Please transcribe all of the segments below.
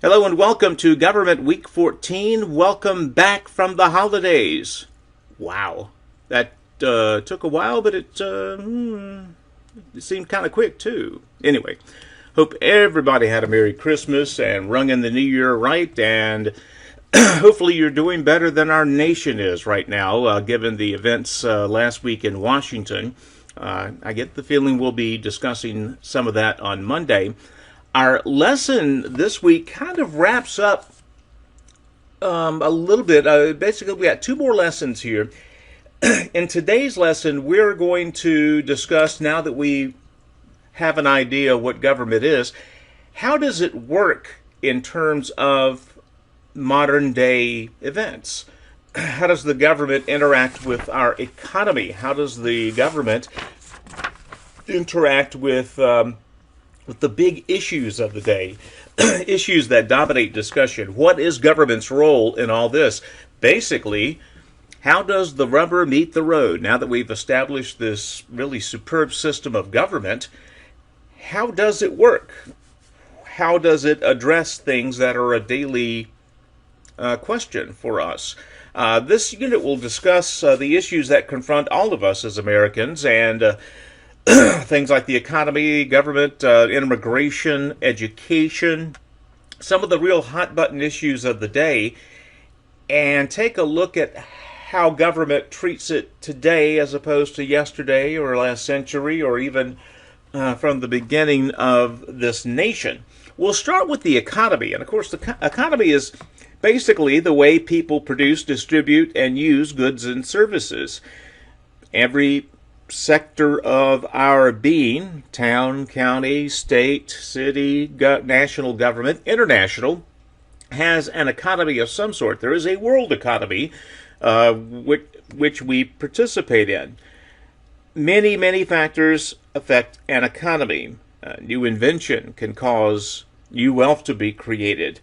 Hello and welcome to Government Week 14. Welcome back from the holidays. Wow, that took a while, but it seemed kind of quick too. Anyway, hope everybody had a Merry Christmas and rung in the New Year right, and hopefully you're doing better than our nation is right now, given the events last week in Washington. I get the feeling we'll be discussing some of that on Monday. Our lesson this week kind of wraps up a little bit. Basically, we got two more lessons here. In today's lesson, we're going to discuss, now that we have an idea what government is, how does it work in terms of modern day events? How does the government interact with our economy? How does the government interact with the big issues of the day, issues that dominate discussion? What is government's role in all this? Basically, how does the rubber meet the road? Now that we've established this really superb system of government, how does it work? How does it address things that are a daily question for us? This unit will discuss the issues that confront all of us as Americans, and things like the economy, government, immigration, education, some of the real hot-button issues of the day, and take a look at how government treats it today as opposed to yesterday or last century or even from the beginning of this nation. We'll start with the economy, and of course the economy is basically the way people produce, distribute, and use goods and services. Every sector of our being, town, county, state, city, national government, international, has an economy of some sort. There is a world economy which we participate in. Many, many factors affect an economy. New invention can cause new wealth to be created.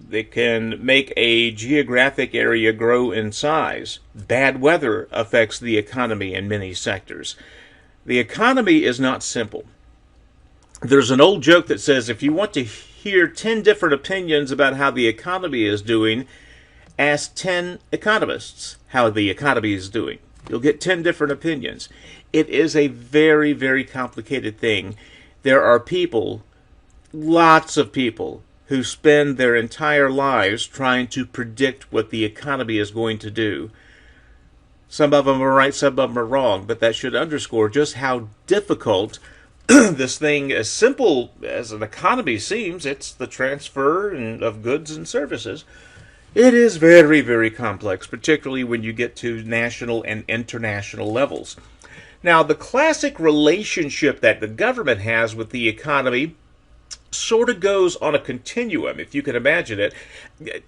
They can make a geographic area grow in size. Bad weather affects the economy in many sectors. The economy is not simple. There's an old joke that says if you want to hear 10 different opinions about how the economy is doing, ask 10 economists how the economy is doing. You'll get 10 different opinions. It is a very, very complicated thing. There are people, lots of people, who spend their entire lives trying to predict what the economy is going to do. Some of them are right, some of them are wrong, but that should underscore just how difficult this thing, as simple as an economy seems, it's the transfer of goods and services. It is very, very complex, particularly when you get to national and international levels. Now, the classic relationship that the government has with the economy sort of goes on a continuum, if you can imagine it.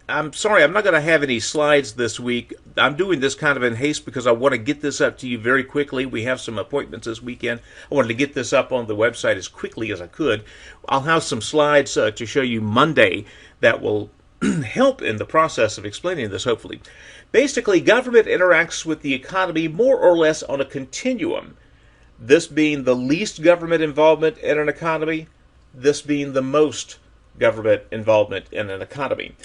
I'm sorry, I'm not going to have any slides this week. I'm doing this kind of in haste because I want to get this up to you very quickly. We have some appointments this weekend. I wanted to get this up on the website as quickly as I could. I'll have some slides to show you Monday that will help in the process of explaining this, hopefully. Basically, government interacts with the economy more or less on a continuum. This being the least government involvement in an economy, this being the most government involvement in an economy.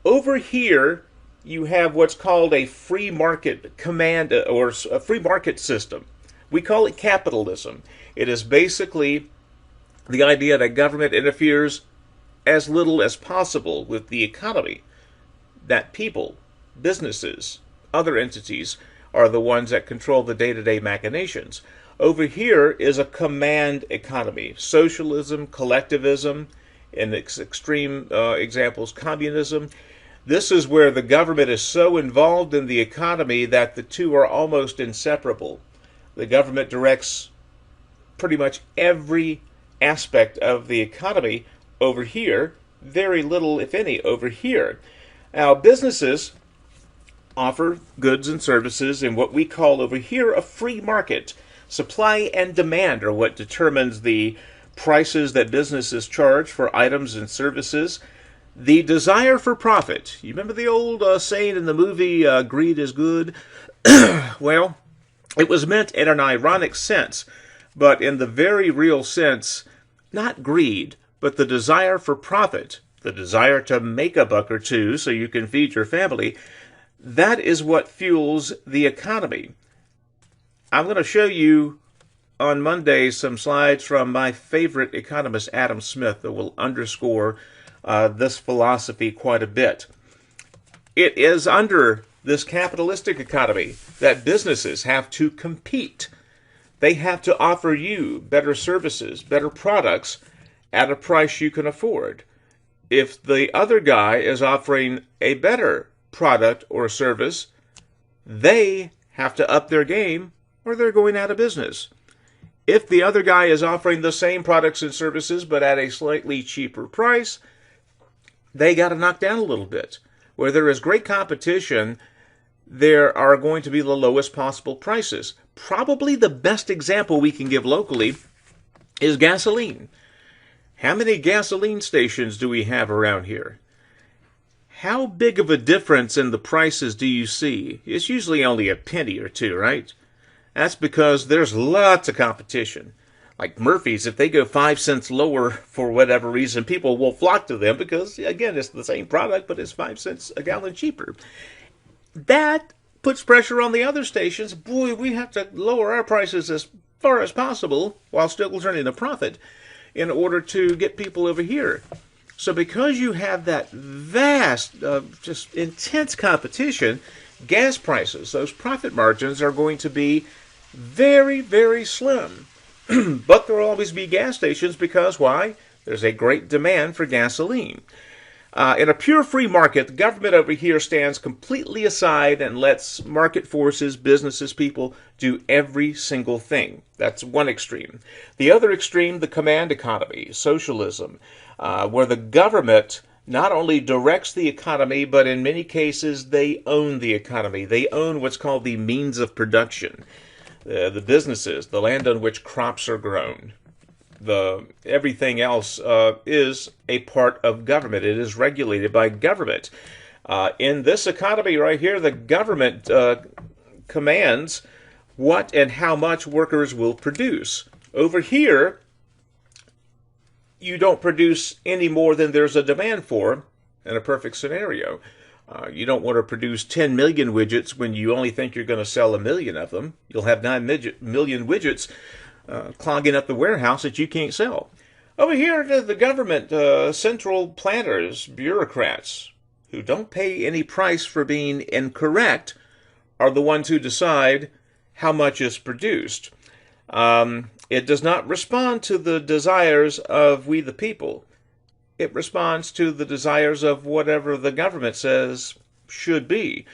Over here, you have what's called a free market command or a free market system. We call it capitalism. It is basically the idea that government interferes as little as possible with the economy, that people, businesses, other entities are the ones that control the day-to-day machinations. Over here is a command economy. Socialism, collectivism, in extreme examples, communism. This is where the government is so involved in the economy that the two are almost inseparable. The government directs pretty much every aspect of the economy over here, very little, if any, over here. Now, businesses offer goods and services in what we call over here a free market. Supply and demand are what determines the prices that businesses charge for items and services. The desire for profit. You remember the old saying in the movie, greed is good? Well, it was meant in an ironic sense, but in the very real sense, not greed, but the desire for profit the desire to make a buck or two so you can feed your family. That is what fuels the economy. I'm going to show you on Monday some slides from my favorite economist, Adam Smith, that will underscore this philosophy quite a bit. It is under this capitalistic economy that businesses have to compete. They have to offer you better services, better products at a price you can afford. If the other guy is offering a better product or service, they have to up their game or they're going out of business. If the other guy is offering the same products and services but at a slightly cheaper price, they got to knock down a little bit. Where there is great competition, there are going to be the lowest possible prices. Probably the best example we can give locally is gasoline. How many gasoline stations do we have around here? How big of a difference in the prices do you see? It's usually only a penny or two, right? That's because there's lots of competition. Like Murphy's, if they go 5 cents lower for whatever reason, people will flock to them because, again, it's the same product, but it's 5 cents a gallon cheaper. That puts pressure on the other stations. Boy, we have to lower our prices as far as possible while still turning a profit in order to get people over here. So because you have that vast, just intense competition, gas prices, those profit margins are going to be very, very slim. But there will always be gas stations because, why? There's a great demand for gasoline. In a pure free market, the government over here stands completely aside and lets market forces, businesses, people do every single thing. That's one extreme. The other extreme, the command economy, socialism, where the government not only directs the economy, but in many cases they own the economy. They own what's called the means of production. The businesses, the land on which crops are grown. Everything else is a part of government. It is regulated by government. In this economy right here, the government commands what and how much workers will produce. Over here, you don't produce any more than there's a demand for in a perfect scenario. You don't want to produce 10 million widgets when you only think you're going to sell 1 million of them. You'll have 9 million widgets clogging up the warehouse that you can't sell. Over here, the government, central planners, bureaucrats, who don't pay any price for being incorrect, are the ones who decide how much is produced. It does not respond to the desires of we the people. It responds to the desires of whatever the government says should be.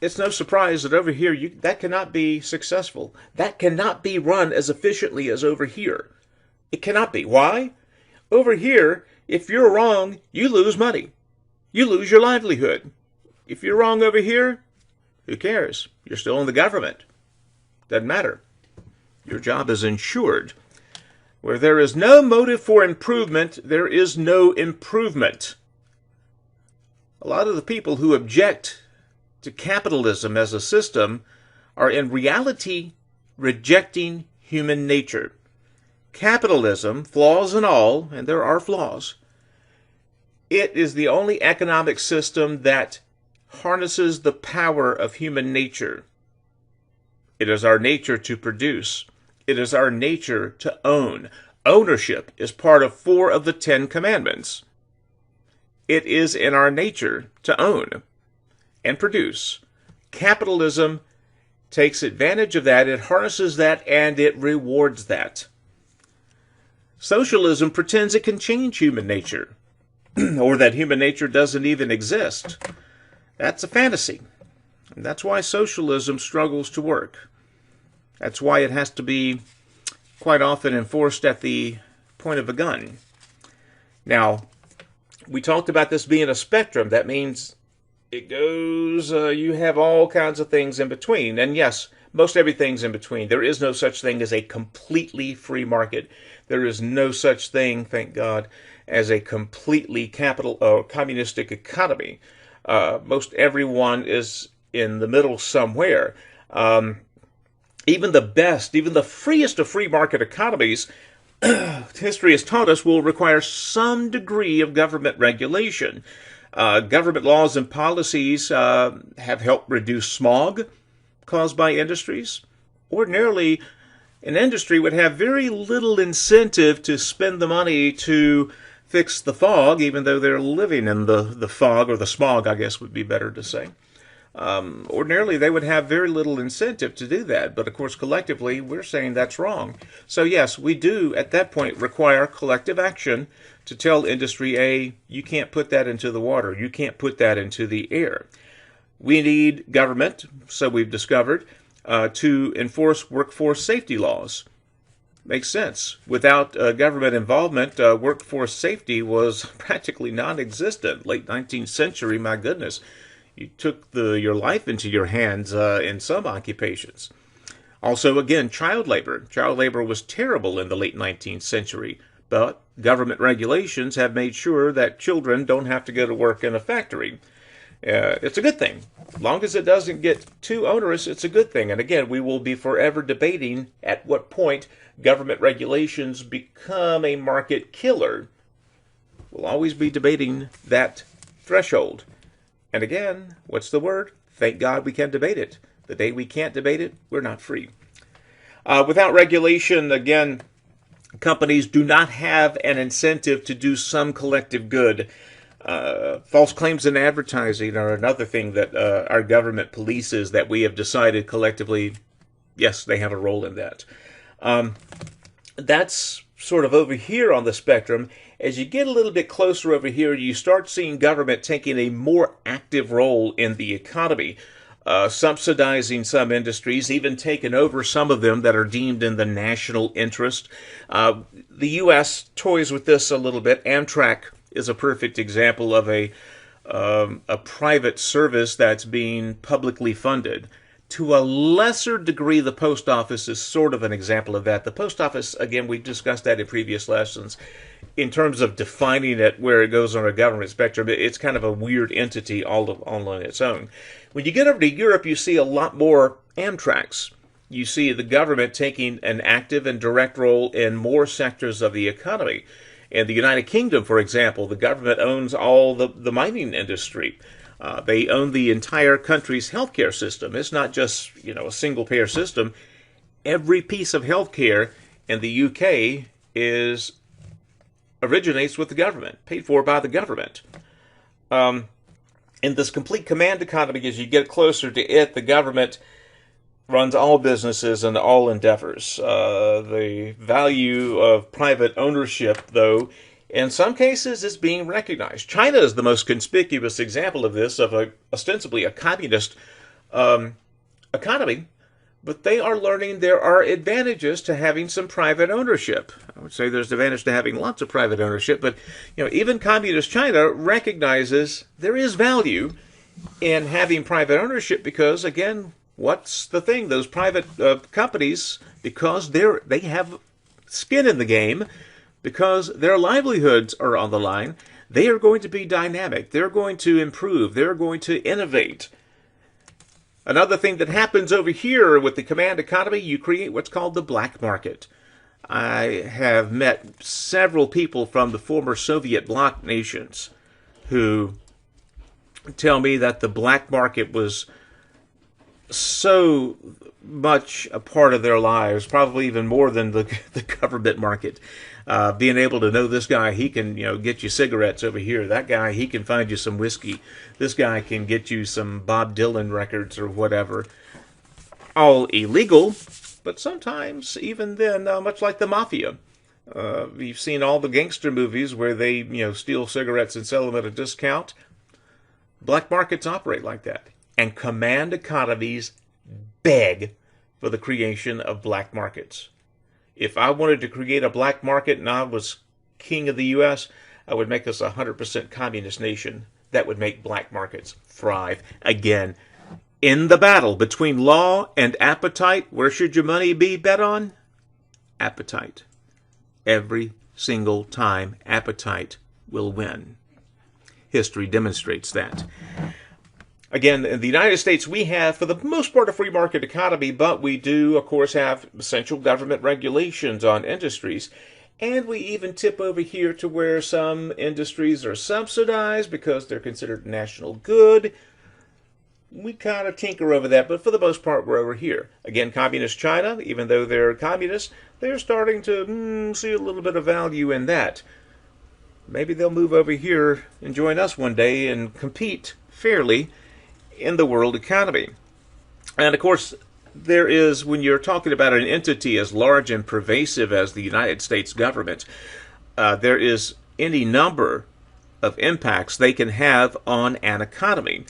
It's no surprise that over here, that cannot be successful. That cannot be run as efficiently as over here. It cannot be. Why? Over here, if you're wrong, you lose money. You lose your livelihood. If you're wrong over here, who cares? You're still in the government. Doesn't matter. Your job is insured. Where there is no motive for improvement, there is no improvement. A lot of the people who object to capitalism as a system are in reality rejecting human nature. Capitalism, flaws and all, and there are flaws, it is the only economic system that harnesses the power of human nature. It is our nature to produce. It is our nature to own. Ownership is part of 4 of the 10 commandments. It is in our nature to own and produce. Capitalism takes advantage of that, it harnesses that, and it rewards that. Socialism pretends it can change human nature, or that human nature doesn't even exist. That's a fantasy. And that's why socialism struggles to work. That's why it has to be quite often enforced at the point of a gun. Now, we talked about this being a spectrum. That means it goes, you have all kinds of things in between. And yes, most everything's in between. There is no such thing as a completely free market. There is no such thing, thank God, as a completely communistic economy. Most everyone is in the middle somewhere. Even the best, even the freest of free market economies history has taught us, will require some degree of government regulation. Government laws and policies have helped reduce smog caused by industries. Ordinarily, an industry would have very little incentive to spend the money to fix the fog, even though they're living in the fog, or the smog, I guess would be better to say. Ordinarily, they would have very little incentive to do that. But of course, collectively, we're saying that's wrong. So yes, we do at that point require collective action to tell industry A, you can't put that into the water. You can't put that into the air. We need government, so we've discovered, to enforce workforce safety laws. Makes sense. Without government involvement, workforce safety was practically non-existent. Late 19th century, my goodness. You took your life into your hands in some occupations. Also, again, child labor. Child labor was terrible in the late 19th century, but government regulations have made sure that children don't have to go to work in a factory. It's a good thing. As long as it doesn't get too onerous, it's a good thing. And again, we will be forever debating at what point government regulations become a market killer. We'll always be debating that threshold. And again, what's the word? Thank God we can debate it. The day we can't debate it, we're not free. Without regulation, again, companies do not have an incentive to do some collective good. False claims in advertising are another thing that our government polices that we have decided collectively, yes, they have a role in that. That's sort of over here on the spectrum. As you get a little bit closer over here, you start seeing government taking a more active role in the economy, subsidizing some industries, even taking over some of them that are deemed in the national interest. The U.S. toys with this a little bit. Amtrak is a perfect example of a private service that's being publicly funded. To a lesser degree, the post office is sort of an example of that. The post office, again, we discussed that in previous lessons. In terms of defining it where it goes on a government spectrum, it's kind of a weird entity all on its own. When you get over to Europe, you see a lot more Amtraks. You see the government taking an active and direct role in more sectors of the economy. In the United Kingdom, for example, the government owns all the mining industry. They own the entire country's healthcare system. It's not just, a single-payer system. Every piece of healthcare in the UK originates with the government, paid for by the government. In this complete command economy, as you get closer to it, the government runs all businesses and all endeavors. The value of private ownership, though, in some cases is being recognized. China is the most conspicuous example of this, of ostensibly a communist economy, but they are learning there are advantages to having some private ownership. I would say there's advantage to having lots of private ownership, but even communist China recognizes there is value in having private ownership because, again, what's the thing? Those private companies, because they have skin in the game, because their livelihoods are on the line, they are going to be dynamic. They're going to improve. They're going to innovate. Another thing that happens over here with the command economy, you create what's called the black market. I have met several people from the former Soviet bloc nations who tell me that the black market was so much a part of their lives, probably even more than the government market. Being able to know this guy, he can get you cigarettes over here. That guy, he can find you some whiskey. This guy can get you some Bob Dylan records or whatever. All illegal, but sometimes even then, much like the mafia. You've seen all the gangster movies where they steal cigarettes and sell them at a discount. Black markets operate like that. And command economies beg for the creation of black markets. If I wanted to create a black market and I was king of the U.S., I would make us a 100% communist nation. That would make black markets thrive. Again, in the battle between law and appetite, where should your money be bet on? Appetite. Every single time, appetite will win. History demonstrates that. Again, in the United States, we have, for the most part, a free market economy, but we do, of course, have essential government regulations on industries. And we even tip over here to where some industries are subsidized because they're considered national good. We kind of tinker over that, but for the most part, we're over here. Again, communist China, even though they're communists, they're starting to see a little bit of value in that. Maybe they'll move over here and join us one day and compete fairly in the world economy. And of course, there is, when you're talking about an entity as large and pervasive as the United States government, there is any number of impacts they can have on an economy.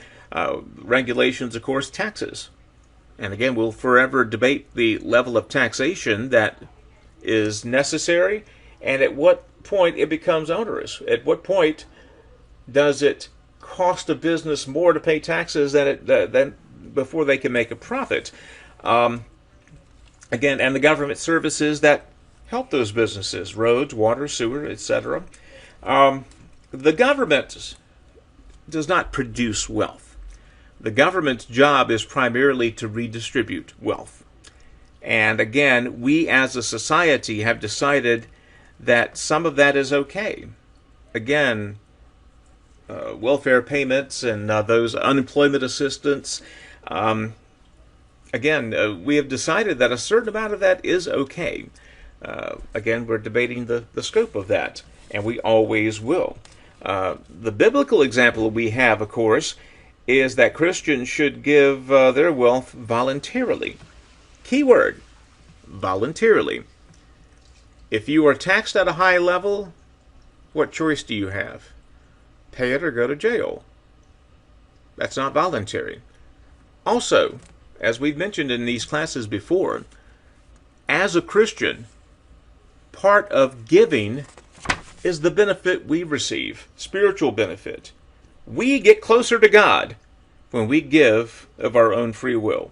Regulations, of course, taxes. And again, we'll forever debate the level of taxation that is necessary and at what point it becomes onerous. At what point does it cost a business more to pay taxes than before they can make a profit? Again, and the government services that help those businesses, roads, water, sewer, etc. The government does not produce wealth. The government's job is primarily to redistribute wealth. And again, we as a society have decided that some of that is okay. Again, welfare payments and those unemployment assistance. Again, we have decided that a certain amount of that is okay. Again, we're debating the scope of that, and we always will. The biblical example we have, of course, is that Christians should give their wealth voluntarily. Keyword, voluntarily. If you are taxed at a high level, what choice do you have? Pay it or go to jail. That's not voluntary. Also, as we've mentioned in these classes before, as a Christian, part of giving is the benefit we receive, spiritual benefit. We get closer to God when we give of our own free will.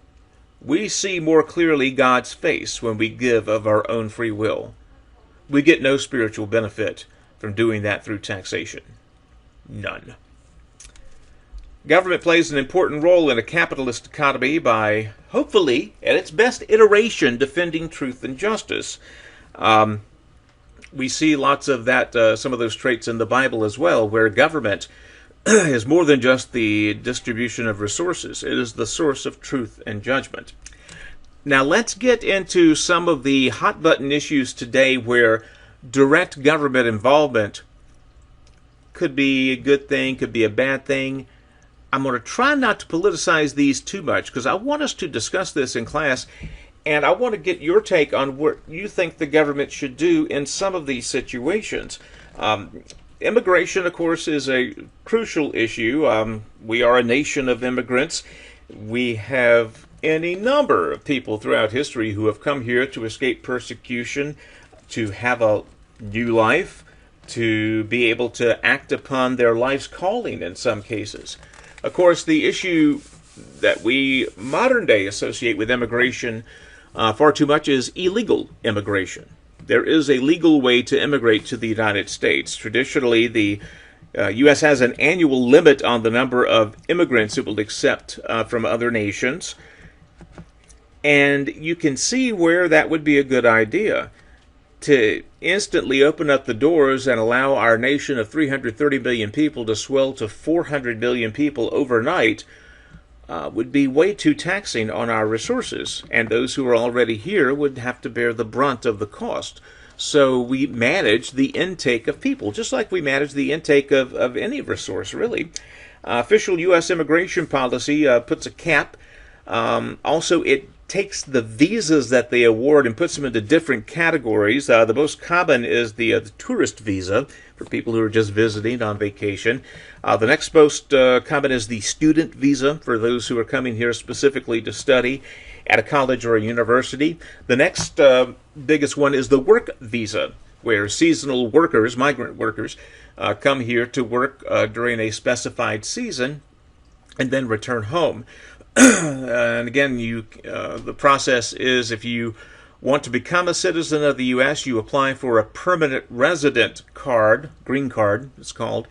We see more clearly God's face when we give of our own free will. We get no spiritual benefit from doing that through taxation. None. Government plays an important role in a capitalist economy by, hopefully, at its best iteration, defending truth and justice. We see lots of that, some of those traits in the Bible as well, where government is more than just the distribution of resources. It is the source of truth and judgment. Now let's get into some of the hot-button issues today where direct government involvement could be a good thing, could be a bad thing. I'm going to try not to politicize these too much because I want us to discuss this in class, and I want to get your take on what you think the government should do in some of these situations. Immigration, of course, is a crucial issue. We are a nation of immigrants. We have any number of people throughout history who have come here to escape persecution, to have a new life, to be able to act upon their life's calling in some cases. Of course, the issue that we modern day associate with immigration far too much is illegal immigration. There is a legal way to immigrate to the United States. Traditionally, the U.S. has an annual limit on the number of immigrants it will accept from other nations. And you can see where that would be a good idea. To instantly open up the doors and allow our nation of 330 million people to swell to 400 million people overnight would be way too taxing on our resources, and those who are already here would have to bear the brunt of the cost. So we manage the intake of people, just like we manage the intake of any resource, really. Official U.S. immigration policy puts a cap. Also, it takes the visas that they award and puts them into different categories. The most common is the tourist visa for people who are just visiting on vacation. The next most common is the student visa for those who are coming here specifically to study at a college or a university. The next biggest one is the work visa, where seasonal workers, migrant workers, come here to work during a specified season and then return home. And again, the process is if you want to become a citizen of the U.S., you apply for a permanent resident card, green card it's called.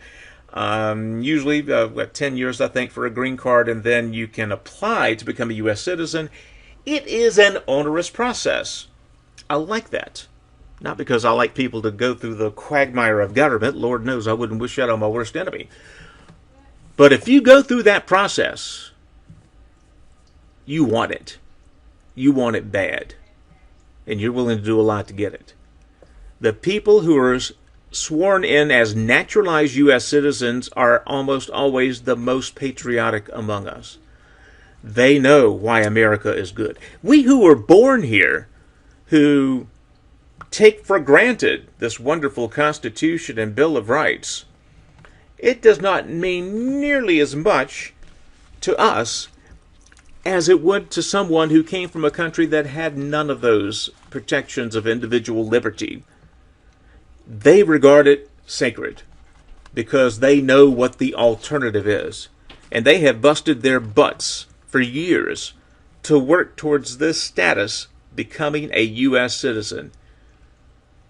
Usually 10 years, I think, for a green card, and then you can apply to become a U.S. citizen. It is an onerous process. I like that. Not because I like people to go through the quagmire of government. Lord knows I wouldn't wish that on my worst enemy. But if you go through that process, you want it. You want it bad. And you're willing to do a lot to get it. The people who are sworn in as naturalized U.S. citizens are almost always the most patriotic among us. They know why America is good. We who were born here, who take for granted this wonderful Constitution and Bill of Rights, it does not mean nearly as much to us as it would to someone who came from a country that had none of those protections of individual liberty. They regard it sacred because they know what the alternative is. And they have busted their butts for years to work towards this status, becoming a U.S. citizen.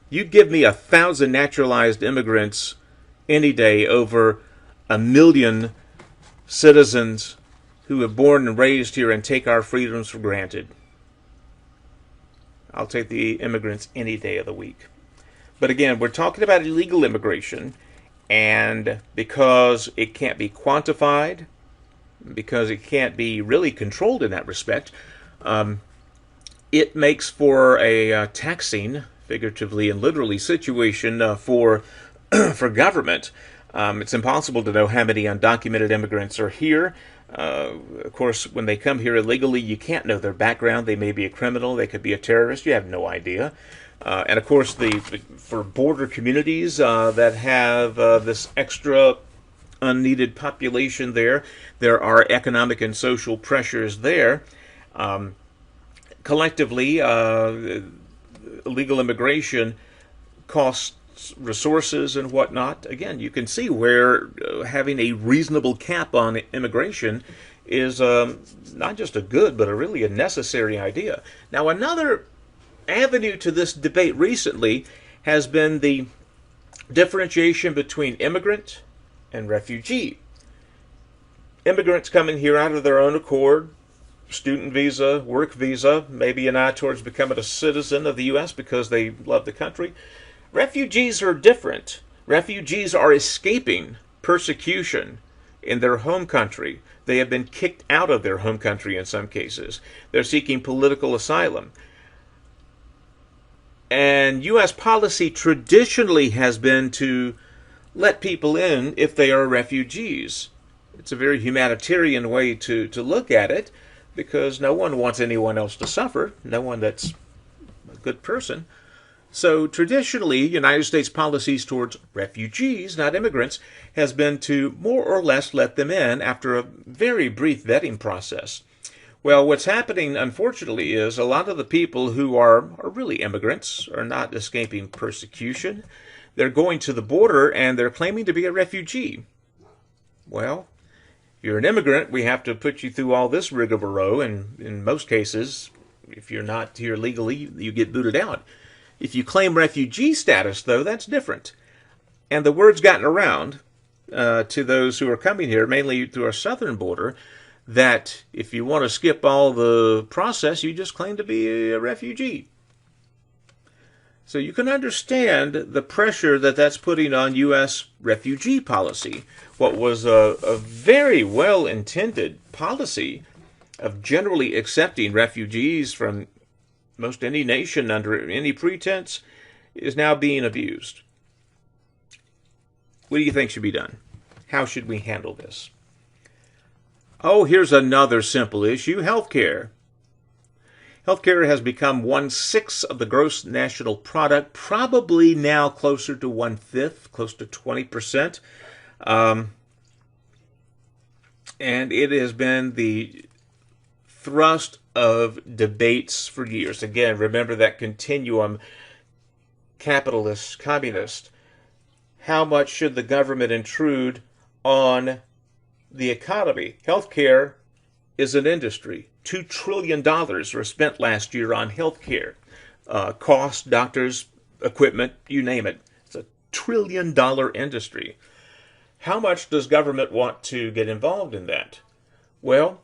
You give me 1,000 naturalized immigrants any day over 1 million citizens who have born and raised here and take our freedoms for granted. I'll take the immigrants any day of the week. But again, we're talking about illegal immigration, and because it can't be quantified, because it can't be really controlled in that respect, it makes for a taxing, figuratively and literally, situation for government. It's impossible to know how many undocumented immigrants are here. Of course, when they come here illegally, you can't know their background. They may be a criminal. They could be a terrorist. You have no idea. And of course, for border communities that have this extra unneeded population there are economic and social pressures there. Collectively, illegal immigration costs resources and whatnot. Again, you can see where having a reasonable cap on immigration is not just a good, but really a necessary idea. Now, another avenue to this debate recently has been the differentiation between immigrant and refugee. Immigrants coming here out of their own accord, student visa, work visa, maybe an eye towards becoming a citizen of the U.S. because they love the country. Refugees are different. Refugees are escaping persecution in their home country. They have been kicked out of their home country in some cases. They're seeking political asylum. And U.S. policy traditionally has been to let people in if they are refugees. It's a very humanitarian way to look at it, because no one wants anyone else to suffer, no one that's a good person. So traditionally, United States policies towards refugees, not immigrants, has been to more or less let them in after a very brief vetting process. Well, what's happening, unfortunately, is a lot of the people who are really immigrants are not escaping persecution. They're going to the border and they're claiming to be a refugee. Well, if you're an immigrant, we have to put you through all this rigmarole, and in most cases, if you're not here legally, you get booted out. If you claim refugee status, though, that's different. And the word's gotten around to those who are coming here, mainly through our southern border, that if you want to skip all the process, you just claim to be a refugee. So you can understand the pressure that that's putting on U.S. refugee policy. What was a very well-intended policy of generally accepting refugees from most any nation under any pretense is now being abused. What do you think should be done? How should we handle this? Oh, here's another simple issue: healthcare. Healthcare has become 1/6 of the gross national product, probably now closer to 1/5, close to 20%. And it has been the thrust of debates for years. Again, remember that continuum, capitalist, communist. How much should the government intrude on the economy? Healthcare is an industry. $2 trillion were spent last year on healthcare. Cost, doctors, equipment, you name it. It's a $1 trillion industry. How much does government want to get involved in that? Well,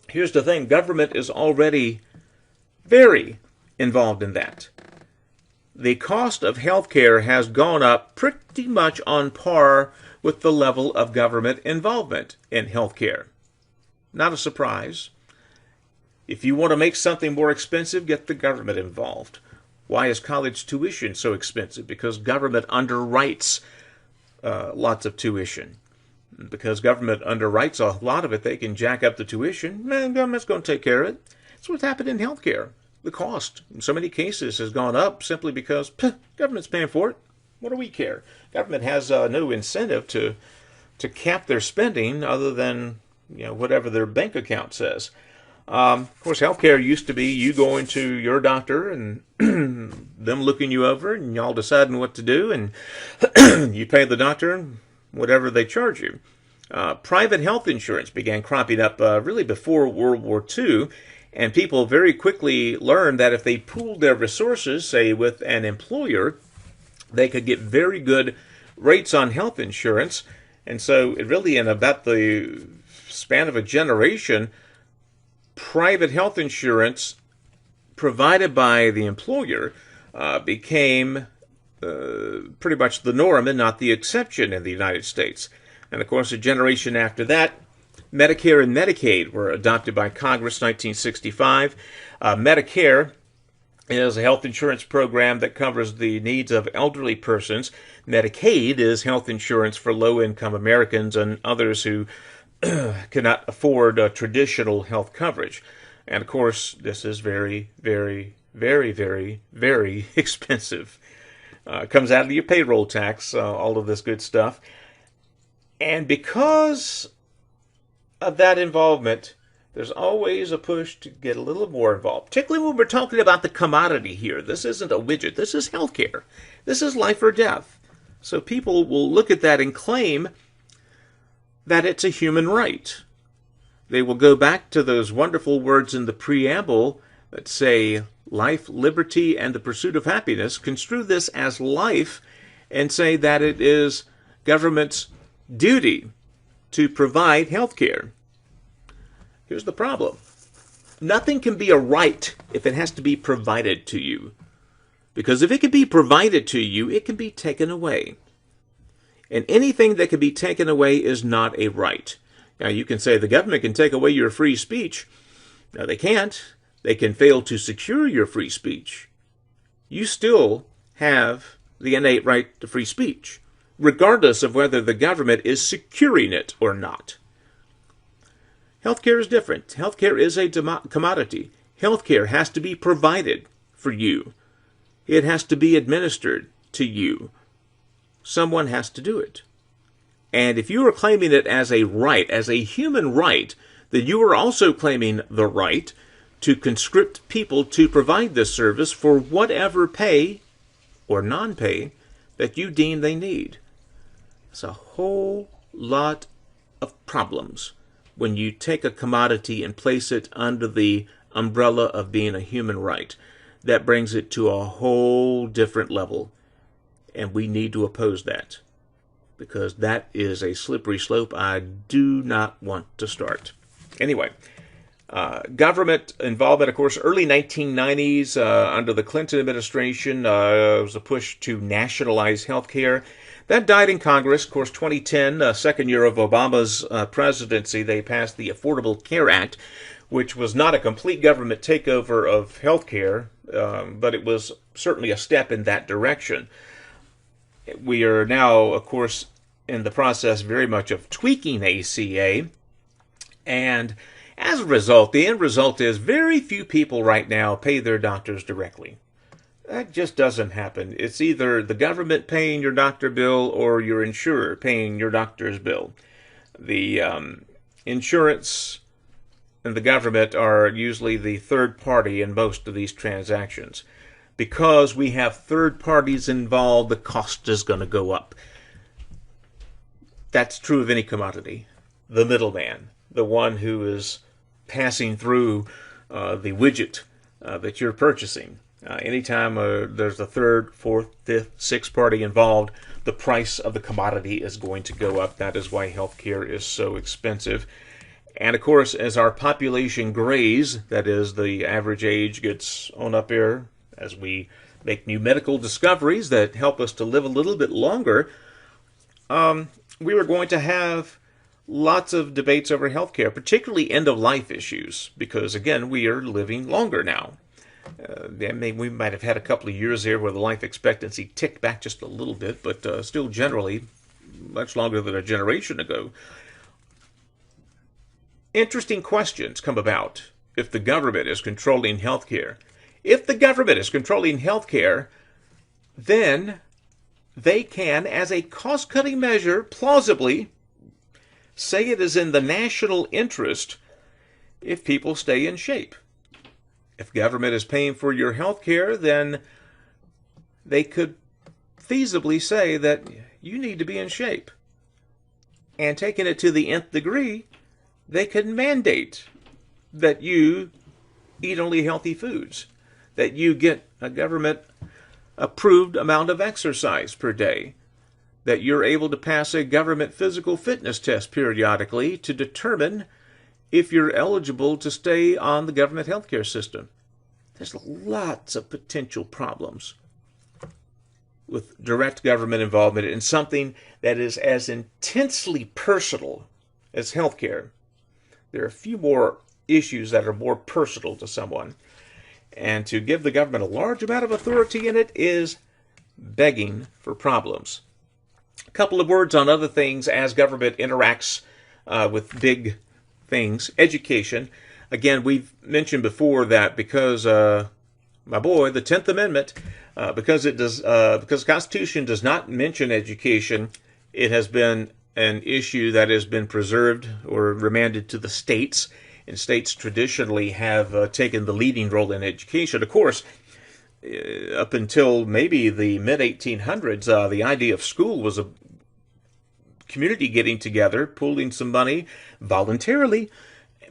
here's the thing. Government is already very involved in that. the cost of healthcare has gone up pretty much on par with the level of government involvement in healthcare. Not a surprise. If you want to make something more expensive, get the government involved. Why is college tuition so expensive? Because government underwrites lots of tuition. Because government underwrites a lot of it, they can jack up the tuition. Man, government's going to take care of it. That's what's happened in healthcare. The cost, in so many cases, has gone up simply because government's paying for it. What do we care? Government has no incentive to cap their spending other than whatever their bank account says. Of course, healthcare used to be you going to your doctor and them looking you over and y'all deciding what to do, and you pay the doctor whatever they charge you. Private health insurance began cropping up really before World War II, and people very quickly learned that if they pooled their resources, say with an employer, they could get very good rates on health insurance. And so it really, in about the span of a generation, private health insurance provided by the employer became pretty much the norm and not the exception in the United States. And of course, a generation after that, Medicare and Medicaid were adopted by Congress in 1965. Medicare is a health insurance program that covers the needs of elderly persons. Medicaid is health insurance for low-income Americans and others who cannot afford traditional health coverage. And of course, this is very, very, very, very, very expensive. It comes out of your payroll tax, all of this good stuff. And because of that involvement, there's always a push to get a little more involved, particularly when we're talking about the commodity here. This isn't a widget. This is healthcare. This is life or death. So people will look at that and claim that it's a human right. They will go back to those wonderful words in the preamble that say life, liberty, and the pursuit of happiness, construe this as life, and say that it is government's duty to provide health care. Here's the problem. Nothing can be a right if it has to be provided to you. Because if it can be provided to you, it can be taken away. And anything that can be taken away is not a right. Now, you can say the government can take away your free speech. No, they can't. They can fail to secure your free speech. You still have the innate right to free speech, regardless of whether the government is securing it or not. Healthcare is different. Healthcare is a commodity. Healthcare has to be provided for you. It has to be administered to you. Someone has to do it. And if you are claiming it as a right, as a human right, then you are also claiming the right to conscript people to provide this service for whatever pay or non-pay that you deem they need. It's a whole lot of problems when you take a commodity and place it under the umbrella of being a human right. That brings it to a whole different level. And we need to oppose that, because that is a slippery slope I do not want to start. Anyway, government involvement, of course, early 1990s, under the Clinton administration, was a push to nationalize healthcare. That died in Congress. Of course, 2010, second year of Obama's presidency, they passed the Affordable Care Act, which was not a complete government takeover of healthcare, but it was certainly a step in that direction. We are now, of course, in the process very much of tweaking ACA, and as a result, the end result is very few people right now pay their doctors directly. That just doesn't happen. It's either the government paying your doctor bill or your insurer paying your doctor's bill. The insurance and the government are usually the third party in most of these transactions. Because we have third parties involved, the cost is going to go up. That's true of any commodity. The middleman, the one who is passing through the widget that you're purchasing. Anytime there's a third, fourth, fifth, sixth party involved, the price of the commodity is going to go up. That is why healthcare is so expensive. And of course, as our population grays, that is, the average age gets on up here, as we make new medical discoveries that help us to live a little bit longer, we were going to have lots of debates over healthcare, particularly end-of-life issues, because, again, we are living longer now. We might have had a couple of years there where the life expectancy ticked back just a little bit, but still generally much longer than a generation ago. Interesting questions come about if the government is controlling healthcare. If the government is controlling healthcare, then they can, as a cost-cutting measure, plausibly say it is in the national interest if people stay in shape. If government is paying for your health care, then they could feasibly say that you need to be in shape. And taking it to the nth degree, they could mandate that you eat only healthy foods, that you get a government-approved amount of exercise per day, that you're able to pass a government physical fitness test periodically to determine if you're eligible to stay on the government healthcare system. There's lots of potential problems with direct government involvement in something that is as intensely personal as healthcare. There are a few more issues that are more personal to someone. And to give the government a large amount of authority in it is begging for problems. A couple of words on other things as government interacts with big things. Education. Again, we've mentioned before that because, my boy, the 10th Amendment, because the Constitution does not mention education, it has been an issue that has been preserved or remanded to the states. And states traditionally have taken the leading role in education. Of course, up until maybe the mid-1800s, the idea of school was a community getting together, pooling some money voluntarily,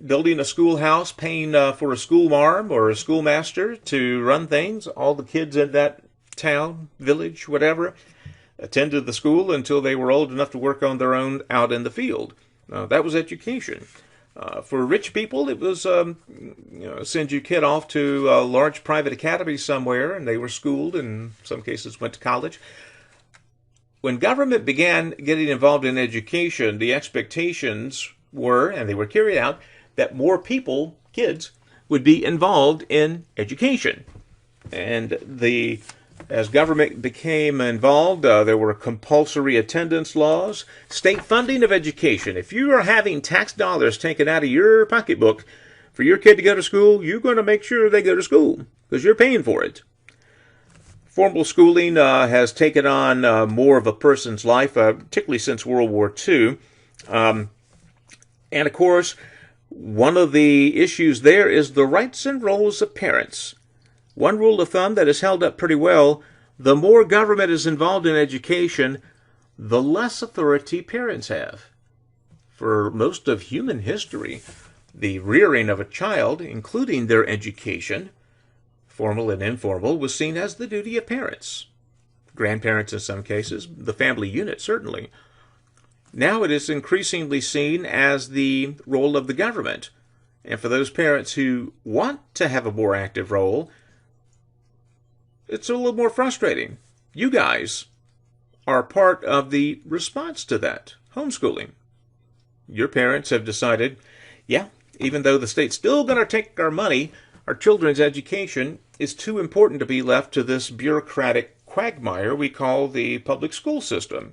building a schoolhouse, paying for a schoolmarm or a schoolmaster to run things. All the kids in that town, village, whatever, attended the school until they were old enough to work on their own out in the field. That was education. For rich people, it was send your kid off to a large private academy somewhere, and they were schooled, and in some cases went to college. When government began getting involved in education, the expectations were, and they were carried out, that more people, kids, would be involved in education. And as government became involved, there were compulsory attendance laws, state funding of education. If you are having tax dollars taken out of your pocketbook for your kid to go to school, you're going to make sure they go to school because you're paying for it. Formal schooling has taken on more of a person's life, particularly since World War II. And of course, one of the issues there is the rights and roles of parents. One rule of thumb that is held up pretty well: the more government is involved in education, the less authority parents have. For most of human history, the rearing of a child, including their education, formal and informal, was seen as the duty of parents. Grandparents in some cases, the family unit certainly. Now it is increasingly seen as the role of the government. And for those parents who want to have a more active role, it's a little more frustrating. You guys are part of the response to that, homeschooling. Your parents have decided, yeah, even though the state's still going to take our money, our children's education is too important to be left to this bureaucratic quagmire we call the public school system.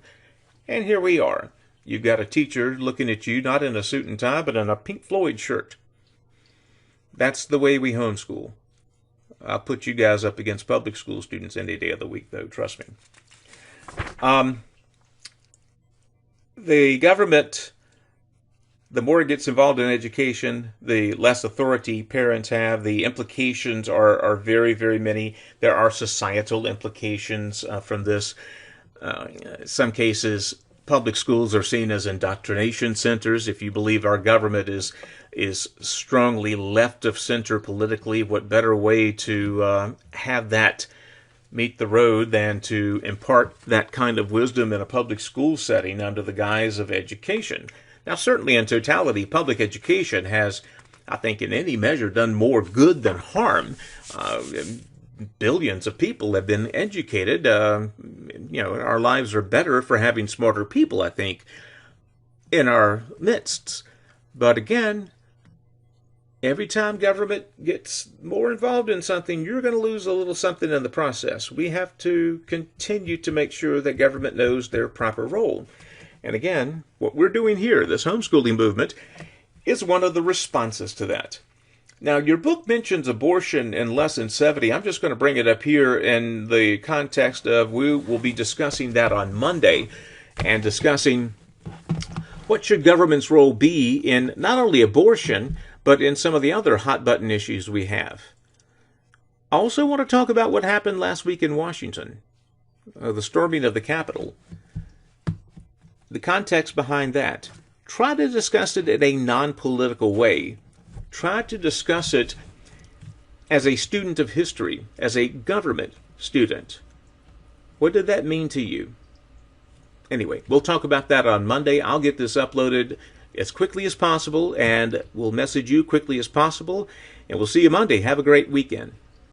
And here we are. You've got a teacher looking at you, not in a suit and tie, but in a Pink Floyd shirt. That's the way we homeschool. I'll put you guys up against public school students any day of the week, though, trust me. The government, the more it gets involved in education, the less authority parents have. The implications are very, very many. There are societal implications from this. In some cases, public schools are seen as indoctrination centers. If you believe our government is strongly left of center politically, what better way to have that meet the road than to impart that kind of wisdom in a public school setting under the guise of education? Now, certainly in totality, public education has, I think, in any measure, done more good than harm. billions of people have been educated. Our lives are better for having smarter people, I think, in our midst. But again, every time government gets more involved in something, you're going to lose a little something in the process. We have to continue to make sure that government knows their proper role. And again, what we're doing here, this homeschooling movement, is one of the responses to that. Now, your book mentions abortion in Lesson 70. I'm just going to bring it up here in the context of we will be discussing that on Monday and discussing what should government's role be in not only abortion, but in some of the other hot-button issues we have. I also want to talk about what happened last week in Washington, the storming of the Capitol. The context behind that. Try to discuss it in a non-political way. Try to discuss it as a student of history, as a government student. What did that mean to you? Anyway, we'll talk about that on Monday. I'll get this uploaded as quickly as possible, and we'll message you quickly as possible. And we'll see you Monday. Have a great weekend.